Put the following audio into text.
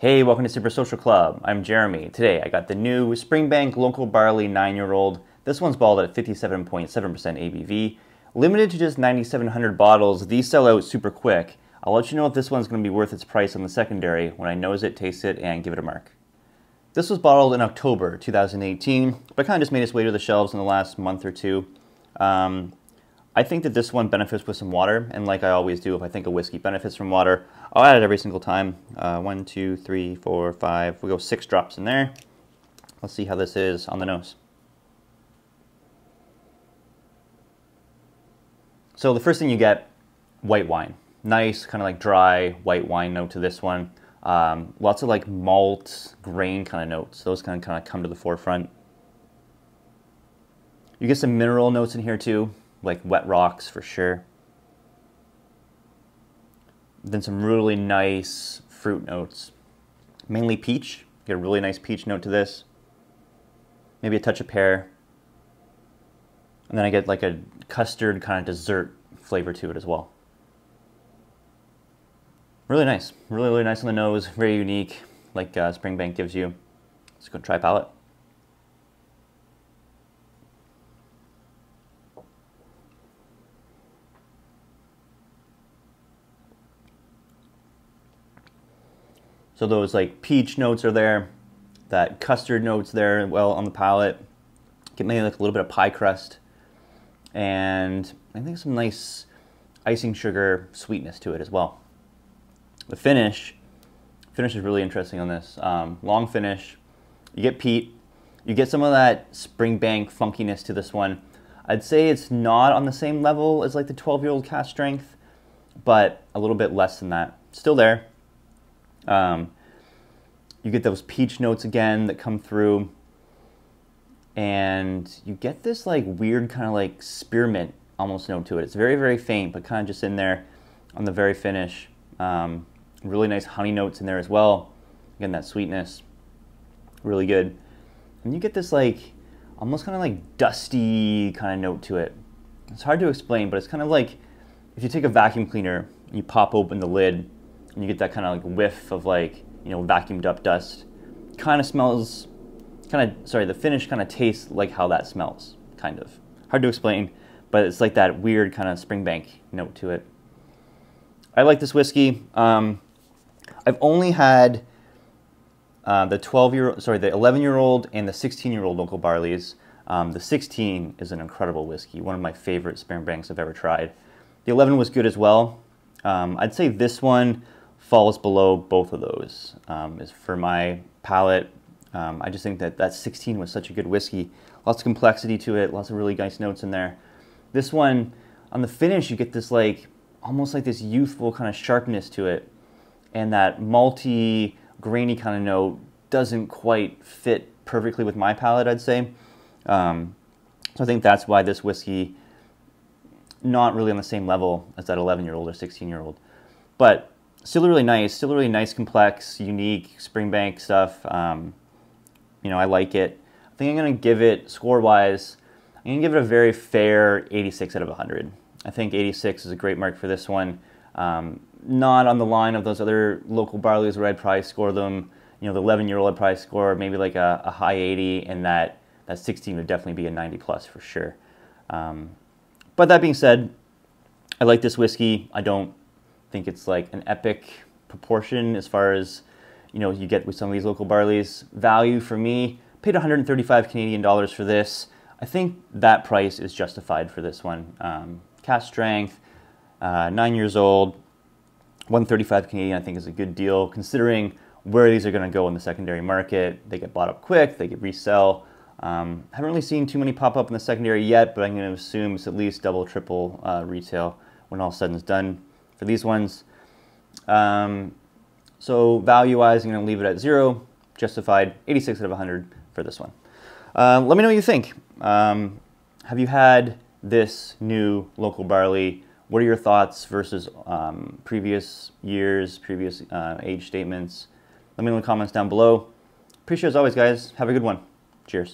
Hey, welcome to Super Social Club. I'm Jeremy. Today I got the new Springbank Local Barley 9-year-old. This one's balled at 57.7% ABV. Limited to just 9,700 bottles. These sell out super quick. I'll let you know if this one's going to be worth its price on the secondary when I nose it, taste it, and give it a mark. This was bottled in October 2018, but kind of just made its way to the shelves in the last month or two. I think that this one benefits with some water, and like I always do, if I think a whiskey benefits from water, I'll add it every single time. 1, 2, 3, 4, 5. We go 6 drops in there. Let's see how this is on the nose. So the first thing you get, white wine. Nice, kind of like dry white wine note to this one. Lots of like malt, grain kind of notes. Those kind of come to the forefront. You get some mineral notes in here too, like wet rocks for sure. Then some really nice fruit notes. Mainly peach. Get a really nice peach note to this. Maybe a touch of pear. And then I get like a custard kind of dessert flavor to it as well. Really nice. Really, really nice on the nose. Very unique, like Springbank gives you. Let's go try palate. So those like peach notes are there, that custard notes there, well on the palate. Get maybe like a little bit of pie crust, and I think some nice icing sugar sweetness to it as well. The finish is really interesting on this. Long finish. You get peat. You get some of that Springbank funkiness to this one. I'd say it's not on the same level as like the 12-year-old cask strength, but a little bit less than that. Still there. You get those peach notes again that come through, and you get this like weird kind of like spearmint almost note to it. It's very, very faint, but kind of just in there on the very finish. Really nice honey notes in there as well. Again, that sweetness, really good. And you get this like almost kind of like dusty kind of note to it. It's hard to explain, but it's kind of like if you take a vacuum cleaner and you pop open the lid, and you get that kind of like whiff of like, you know, vacuumed up dust. Kind of smells, the finish kind of tastes like how that smells, kind of. Hard to explain, but it's like that weird kind of Springbank note to it. I like this whiskey. I've only had the 11-year-old and the 16-year-old local barleys. The 16 is an incredible whiskey, one of my favorite Springbanks I've ever tried. The 11 was good as well. I'd say this one falls below both of those. Is for my palate. I just think that 16 was such a good whiskey. Lots of complexity to it, lots of really nice notes in there. This one, on the finish, you get this like, almost like this youthful kind of sharpness to it. And that malty, grainy kind of note doesn't quite fit perfectly with my palate, I'd say. So I think that's why this whiskey, not really on the same level as that 11-year-old or 16-year-old. But still really nice, complex, unique Springbank stuff. You know, I like it. I think I'm going to give it, score-wise, I'm going to give it a very fair 86 out of 100. I think 86 is a great mark for this one. Not on the line of those other local barleys where I'd probably score them. You know, the 11-year-old I'd probably score maybe like a high 80, and that 16 would definitely be a 90 plus for sure. But that being said, I like this whiskey. I don't think it's like an epic proportion as far as, you know, you get with some of these local barleys. Value for me, paid 135 Canadian dollars for this. I think that price is justified for this one. Cask strength, 9 years old, 135 Canadian I think is a good deal considering where these are going to go in the secondary market. They get bought up quick, they get resell. Haven't really seen too many pop up in the secondary yet, but I'm going to assume it's at least double, triple retail when all said and is done for these ones. So value-wise, I'm going to leave it at 0. Justified, 86 out of 100 for this one. Let me know what you think. Have you had this new local barley? What are your thoughts versus previous years, previous age statements? Let me know in the comments down below. Appreciate it as always, guys. Have a good one. Cheers.